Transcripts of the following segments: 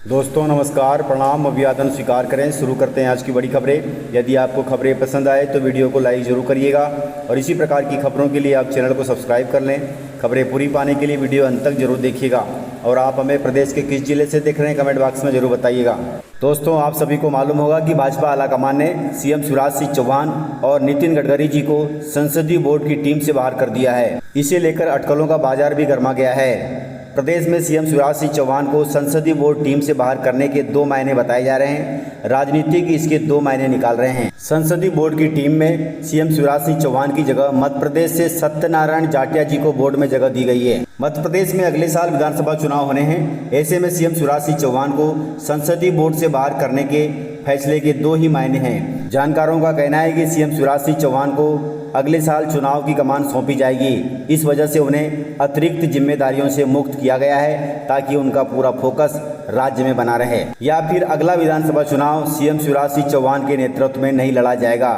दोस्तों नमस्कार, प्रणाम, अभिवादन स्वीकार करें। शुरू करते हैं आज की बड़ी खबरें। यदि आपको खबरें पसंद आए तो वीडियो को लाइक जरूर करिएगा और इसी प्रकार की खबरों के लिए आप चैनल को सब्सक्राइब कर लें। खबरें पूरी पाने के लिए वीडियो अंत तक जरूर देखिएगा। और आप हमें प्रदेश के किस जिले से देख रहे हैं कमेंट बॉक्स में जरूर बताइएगा। दोस्तों, आप सभी को मालूम होगा कि भाजपा आलाकमान ने सीएम शिवराज सिंह चौहान और नितिन गडकरी जी को संसदीय बोर्ड की टीम से बाहर कर दिया है। इसे लेकर अटकलों का बाजार भी गर्मा गया है। प्रदेश में सीएम शिवराज सिंह चौहान को संसदीय बोर्ड टीम से बाहर करने के 2 मायने बताए जा रहे हैं। राजनीतिक इसके 2 मायने निकाल रहे हैं। संसदीय बोर्ड की टीम में सीएम शिवराज सिंह चौहान की जगह मध्य प्रदेश से सत्यनारायण जाटिया जी को बोर्ड में जगह दी गई है। मध्य प्रदेश में अगले साल विधानसभा चुनाव होने हैं। ऐसे में सीएम शिवराज सिंह चौहान को संसदीय बोर्ड से बाहर करने के फैसले के 2 ही मायने हैं। जानकारों का कहना है कि सीएम शिवराज सिंह चौहान को अगले साल चुनाव की कमान सौंपी जाएगी। इस वजह से उन्हें अतिरिक्त जिम्मेदारियों से मुक्त किया गया है ताकि उनका पूरा फोकस राज्य में बना रहे। या फिर अगला विधानसभा चुनाव सीएम शिवराज सिंह चौहान के नेतृत्व में नहीं लड़ा जाएगा।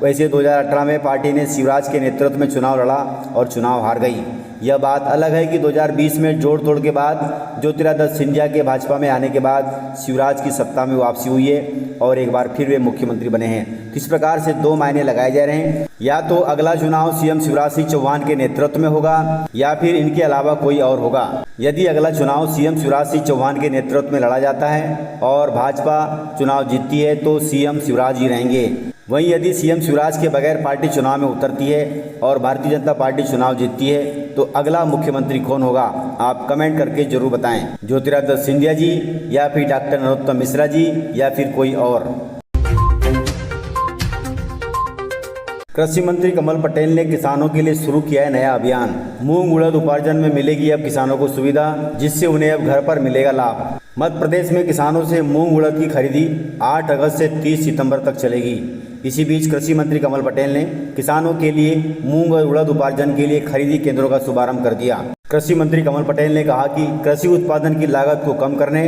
वैसे 2018 में पार्टी ने शिवराज के नेतृत्व में चुनाव लड़ा और चुनाव हार गई। यह बात अलग है कि 2020 में जोड़ तोड़ के बाद ज्योतिरादित्य सिंधिया के भाजपा में आने के बाद शिवराज की सत्ता में वापसी हुई है और एक बार फिर वे मुख्यमंत्री बने हैं। किस प्रकार से 2 मायने लगाए जा रहे हैं। या तो अगला चुनाव सीएम शिवराज सिंह चौहान के नेतृत्व में होगा या फिर इनके अलावा कोई और होगा। यदि अगला चुनाव सीएम शिवराज सिंह चौहान के नेतृत्व में लड़ा जाता है और भाजपा चुनाव जीतती है तो सीएम शिवराज ही रहेंगे। वहीं यदि सीएम शिवराज के बगैर पार्टी चुनाव में उतरती है और भारतीय जनता पार्टी चुनाव जीतती है तो अगला मुख्यमंत्री कौन होगा, आप कमेंट करके जरूर बताएं। ज्योतिरादित्य सिंधिया जी या फिर डॉक्टर नरोत्तम मिश्रा जी या फिर कोई और। कृषि मंत्री कमल पटेल ने किसानों के लिए शुरू किया है नया अभियान। मूंग उड़द उपार्जन में मिलेगी अब किसानों को सुविधा, जिससे उन्हें अब घर पर मिलेगा लाभ। मध्य प्रदेश में किसानों से मूंग उड़द की खरीदी 8 अगस्त से 30 सितंबर तक चलेगी। इसी बीच कृषि मंत्री कमल पटेल ने किसानों के लिए मूंग और उड़द उपार्जन के लिए खरीदी केंद्रों का शुभारंभ कर दिया। कृषि मंत्री कमल पटेल ने कहा कि कृषि उत्पादन की लागत को कम करने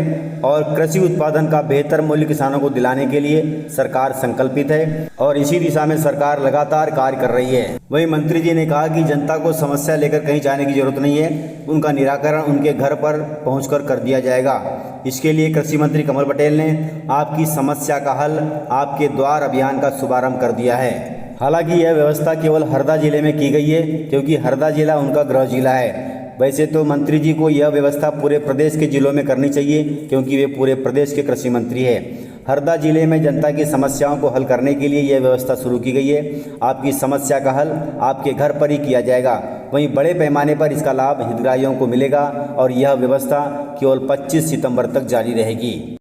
और कृषि उत्पादन का बेहतर मूल्य किसानों को दिलाने के लिए सरकार संकल्पित है और इसी दिशा में सरकार लगातार कार्य कर रही है। वहीं मंत्री जी ने कहा कि जनता को समस्या लेकर कहीं जाने की जरूरत नहीं है, उनका निराकरण उनके घर पर पहुंचकर कर दिया जाएगा। इसके लिए कृषि मंत्री कमल पटेल ने आपकी समस्या का हल आपके द्वार अभियान का शुभारंभ कर दिया है। हालांकि यह व्यवस्था केवल हरदा जिले में की गई है क्योंकि हरदा जिला उनका गृह जिला है। वैसे तो मंत्री जी को यह व्यवस्था पूरे प्रदेश के जिलों में करनी चाहिए क्योंकि वे पूरे प्रदेश के कृषि मंत्री हैं। हरदा जिले में जनता की समस्याओं को हल करने के लिए यह व्यवस्था शुरू की गई है। आपकी समस्या का हल आपके घर पर ही किया जाएगा। वहीं बड़े पैमाने पर इसका लाभ हितग्राहियों को मिलेगा और यह व्यवस्था केवल 25 सितंबर तक जारी रहेगी।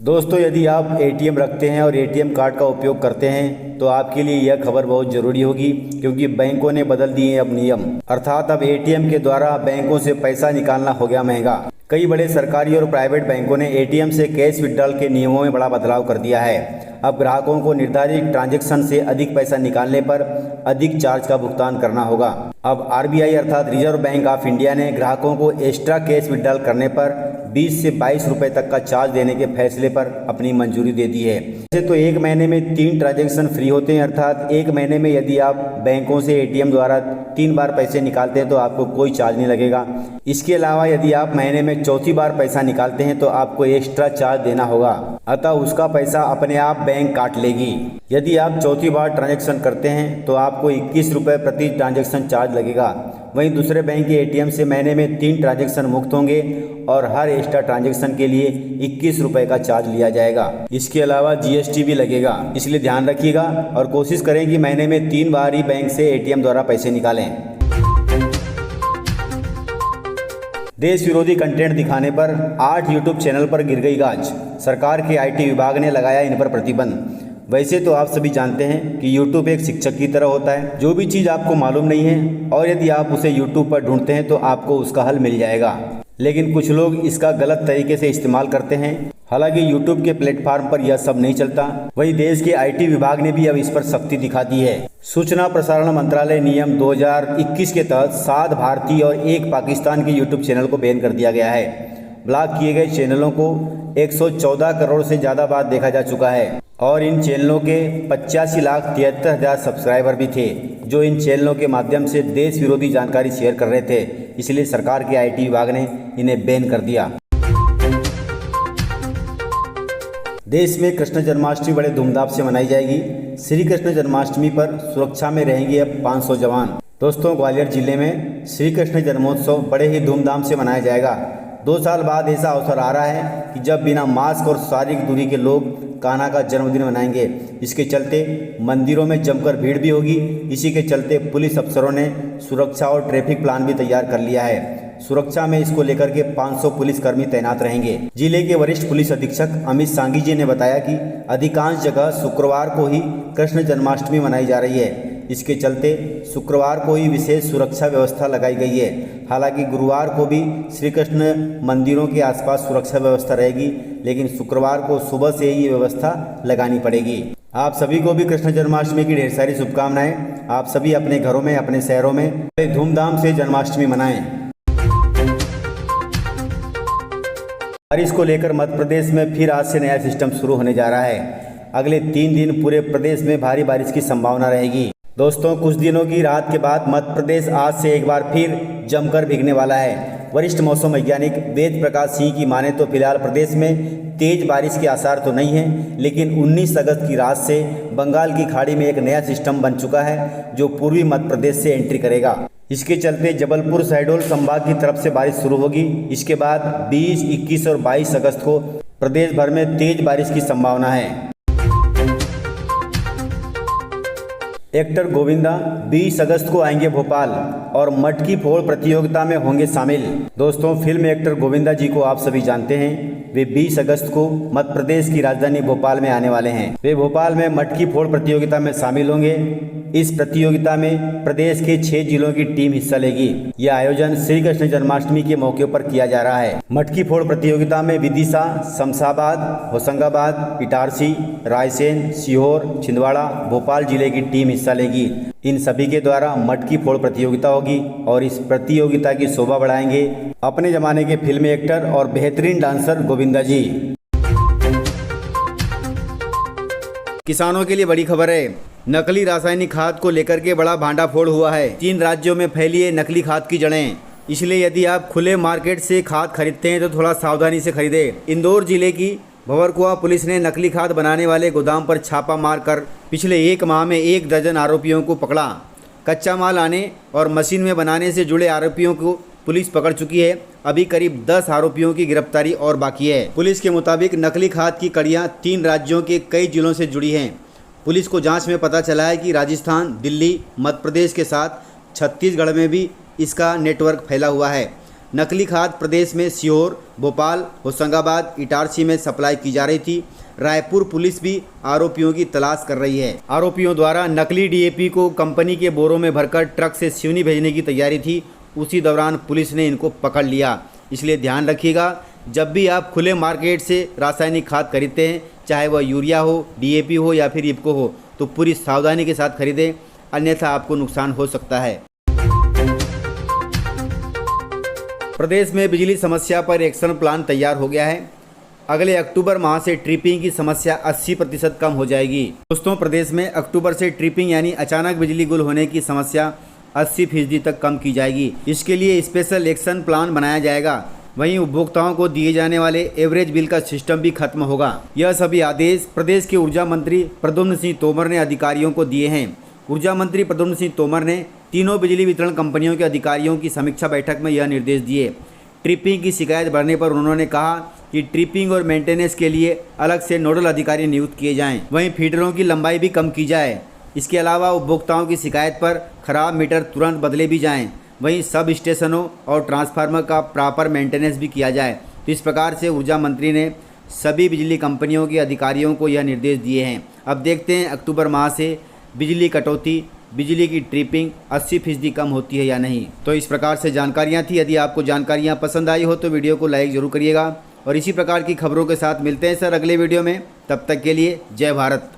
दोस्तों, यदि आप एटीएम रखते हैं और एटीएम कार्ड का उपयोग करते हैं तो आपके लिए यह खबर बहुत ज़रूरी होगी क्योंकि बैंकों ने बदल दिए अब नियम। अर्थात अब एटीएम के द्वारा बैंकों से पैसा निकालना हो गया महंगा। कई बड़े सरकारी और प्राइवेट बैंकों ने एटीएम से कैश विड्रॉल के नियमों में बड़ा बदलाव कर दिया है। अब ग्राहकों को निर्धारित ट्रांजैक्शन से अधिक पैसा निकालने पर अधिक चार्ज का भुगतान करना होगा। अब आरबीआई अर्थात रिजर्व बैंक ऑफ इंडिया ने ग्राहकों को एक्स्ट्रा कैश विड्रॉल करने पर 20 से 22 रुपए तक का चार्ज देने के फैसले पर अपनी मंजूरी दे दी है। वैसे तो 1 महीने में 3 ट्रांजैक्शन फ्री होते हैं, अर्थात 1 महीने में यदि आप बैंकों से एटीएम द्वारा 3 बार पैसे निकालते हैं तो आपको कोई चार्ज नहीं लगेगा। इसके अलावा यदि आप महीने में 4थी बार पैसा निकालते हैं तो आपको एक्स्ट्रा चार्ज देना होगा, अतः उसका पैसा अपने आप बैंक काट लेगी। यदि आप 4थी बार ट्रांजैक्शन करते हैं तो आपको 21 रुपये प्रति ट्रांजैक्शन चार्ज लगेगा। वहीं दूसरे बैंक के एटीएम से महीने में 3 ट्रांजैक्शन मुक्त होंगे और हर एक्स्ट्रा ट्रांजैक्शन के लिए 21 रुपये का चार्ज लिया जाएगा। इसके अलावा जीएसटी भी लगेगा, इसलिए ध्यान रखिएगा और कोशिश करें कि महीने में 3 बार ही बैंक से एटीएम द्वारा पैसे निकालें। देश विरोधी कंटेंट दिखाने पर 8 यूट्यूब चैनल पर गिर गई गाज। सरकार के आईटी विभाग ने लगाया इन पर प्रतिबंध। वैसे तो आप सभी जानते हैं कि YouTube एक शिक्षक की तरह होता है। जो भी चीज़ आपको मालूम नहीं है और यदि आप उसे YouTube पर ढूंढते हैं तो आपको उसका हल मिल जाएगा, लेकिन कुछ लोग इसका गलत तरीके से इस्तेमाल करते हैं। हालांकि YouTube के प्लेटफॉर्म पर यह सब नहीं चलता। वहीं देश के आईटी विभाग ने भी अब इस पर सख्ती दिखा दी है। सूचना प्रसारण मंत्रालय नियम 2021 के तहत 7 भारतीय और 1 पाकिस्तान के YouTube चैनल को बैन कर दिया गया है। ब्लॉक किए गए चैनलों को 114 करोड़ से ज़्यादा बार देखा जा चुका है। और इन चैनलों के 85,73,000 सब्सक्राइबर भी थे, जो इन चैनलों के माध्यम से देश विरोधी जानकारी शेयर कर रहे थे। इसलिए सरकार के IT विभाग ने इन्हें बैन कर दिया। देश में कृष्ण जन्माष्टमी बड़े धूमधाम से मनाई जाएगी। श्री कृष्ण जन्माष्टमी पर सुरक्षा में रहेंगे अब 500 जवान। दोस्तों, ग्वालियर जिले में श्री कृष्ण जन्मोत्सव बड़े ही धूमधाम से मनाया जाएगा। 2 साल बाद ऐसा अवसर आ रहा है कि जब बिना मास्क और शारीरिक दूरी के लोग कान्हा का जन्मदिन मनाएंगे। इसके चलते मंदिरों में जमकर भीड़ भी होगी। इसी के चलते पुलिस अफसरों ने सुरक्षा और ट्रैफिक प्लान भी तैयार कर लिया है। सुरक्षा में इसको लेकर के 500 पुलिसकर्मी तैनात रहेंगे। जिले के वरिष्ठ पुलिस अधीक्षक अमित सांगी जी ने बताया कि अधिकांश जगह शुक्रवार को ही कृष्ण जन्माष्टमी मनाई जा रही है। इसके चलते शुक्रवार को ही विशेष सुरक्षा व्यवस्था लगाई गई है। हालांकि गुरुवार को भी श्री कृष्ण मंदिरों के आसपास सुरक्षा व्यवस्था रहेगी, लेकिन शुक्रवार को सुबह से ही ये व्यवस्था लगानी पड़ेगी। आप सभी को भी कृष्ण जन्माष्टमी की ढेर सारी शुभकामनाएं। आप सभी अपने घरों में, अपने शहरों में बड़े धूमधाम से जन्माष्टमी मनाएं। बारिश को लेकर मध्य प्रदेश में फिर आज से नया सिस्टम शुरू होने जा रहा है। अगले 3 दिन पूरे प्रदेश में भारी बारिश की संभावना रहेगी। दोस्तों, कुछ दिनों की राहत के बाद मध्य प्रदेश आज से एक बार फिर जमकर भीगने वाला है। वरिष्ठ मौसम वैज्ञानिक वेद प्रकाश सिंह की माने तो फिलहाल प्रदेश में तेज बारिश के आसार तो नहीं है, लेकिन 19 अगस्त की रात से बंगाल की खाड़ी में एक नया सिस्टम बन चुका है जो पूर्वी मध्य प्रदेश से एंट्री करेगा। इसके चलते जबलपुर शहडोल संभाग की तरफ से बारिश शुरू होगी। इसके बाद 20, 21 और 22 अगस्त को प्रदेश भर में तेज बारिश की संभावना है। एक्टर गोविंदा 20 अगस्त को आएंगे भोपाल और मटकी फोड़ प्रतियोगिता में होंगे शामिल। दोस्तों, फिल्म एक्टर गोविंदा जी को आप सभी जानते हैं। वे 20 अगस्त को मध्य प्रदेश की राजधानी भोपाल में आने वाले हैं। वे भोपाल में मटकी फोड़ प्रतियोगिता में शामिल होंगे। इस प्रतियोगिता में प्रदेश के 6 जिलों की टीम हिस्सा लेगी। यह आयोजन श्री कृष्ण जन्माष्टमी के मौके पर किया जा रहा है। मटकी फोड़ प्रतियोगिता में विदिशा, शमशाबाद, होशंगाबाद, इटारसी, रायसेन, सीहोर, छिंदवाड़ा, भोपाल जिले की टीम हिस्सा लेगी। इन सभी के द्वारा मटकी फोड़ प्रतियोगिता होगी और इस प्रतियोगिता की शोभा बढ़ाएंगे अपने जमाने के फिल्मी एक्टर और बेहतरीन डांसर गोविंदा जी। किसानों के लिए बड़ी खबर है। नकली रासायनिक खाद को लेकर के बड़ा भांडाफोड़ हुआ है। 3 राज्यों में फैली है नकली खाद की जड़ें। इसलिए यदि आप खुले मार्केट से खाद खरीदते हैं तो थोड़ा सावधानी से खरीदें। इंदौर जिले की भंवरकुआ पुलिस ने नकली खाद बनाने वाले गोदाम पर छापा मारकर पिछले 1 माह में 1 दर्जन आरोपियों को पकड़ा। कच्चा माल आने और मशीन में बनाने से जुड़े आरोपियों को पुलिस पकड़ चुकी है। अभी करीब 10 आरोपियों की गिरफ्तारी और बाकी है। पुलिस के मुताबिक नकली खाद की कड़ियाँ 3 राज्यों के कई जिलों से जुड़ी हैं। पुलिस को जांच में पता चला है कि राजस्थान, दिल्ली, मध्य प्रदेश के साथ छत्तीसगढ़ में भी इसका नेटवर्क फैला हुआ है। नकली खाद प्रदेश में सीहोर, भोपाल, होशंगाबाद, इटारसी में सप्लाई की जा रही थी। रायपुर पुलिस भी आरोपियों की तलाश कर रही है। आरोपियों द्वारा नकली DAP को कंपनी के बोरों में भरकर ट्रक से सिवनी भेजने की तैयारी थी। उसी दौरान पुलिस ने इनको पकड़ लिया। इसलिए ध्यान रखिएगा, जब भी आप खुले मार्केट से रासायनिक खाद खरीदते हैं, चाहे वह यूरिया हो, DAP हो या फिर इफ्को हो, तो पूरी सावधानी के साथ खरीदें, अन्यथा आपको नुकसान हो सकता है। प्रदेश में बिजली समस्या पर एक्शन प्लान तैयार हो गया है। अगले अक्टूबर माह से ट्रिपिंग की समस्या 80% कम हो जाएगी। दोस्तों, प्रदेश में अक्टूबर से ट्रिपिंग यानी अचानक बिजली गुल होने की समस्या 80% तक कम की जाएगी। इसके लिए स्पेशल एक्शन प्लान बनाया जाएगा। वहीं उपभोक्ताओं को दिए जाने वाले एवरेज बिल का सिस्टम भी खत्म होगा। यह सभी आदेश प्रदेश के ऊर्जा मंत्री प्रद्युम्न सिंह तोमर ने अधिकारियों को दिए हैं। ऊर्जा मंत्री प्रद्युम्न सिंह तोमर ने तीनों बिजली वितरण कंपनियों के अधिकारियों की समीक्षा बैठक में यह निर्देश दिए। ट्रिपिंग की शिकायत बढ़ने पर उन्होंने कहा कि ट्रिपिंग और मेंटेनेंस के लिए अलग से नोडल अधिकारी नियुक्त किए जाएं। वहीं फीडरों की लंबाई भी कम की जाए। इसके अलावा उपभोक्ताओं की शिकायत पर खराब मीटर तुरंत बदले भी जाएं। वहीं सब स्टेशनों और ट्रांसफार्मर का प्रॉपर मेंटेनेंस भी किया जाए। तो इस प्रकार से ऊर्जा मंत्री ने सभी बिजली कंपनियों के अधिकारियों को यह निर्देश दिए हैं। अब देखते हैं अक्टूबर माह से बिजली कटौती, बिजली की ट्रिपिंग 80% कम होती है या नहीं। तो इस प्रकार से जानकारियाँ थी। यदि आपको जानकारियाँ पसंद आई हो तो वीडियो को लाइक ज़रूर करिएगा और इसी प्रकार की खबरों के साथ मिलते हैं सर अगले वीडियो में। तब तक के लिए जय भारत।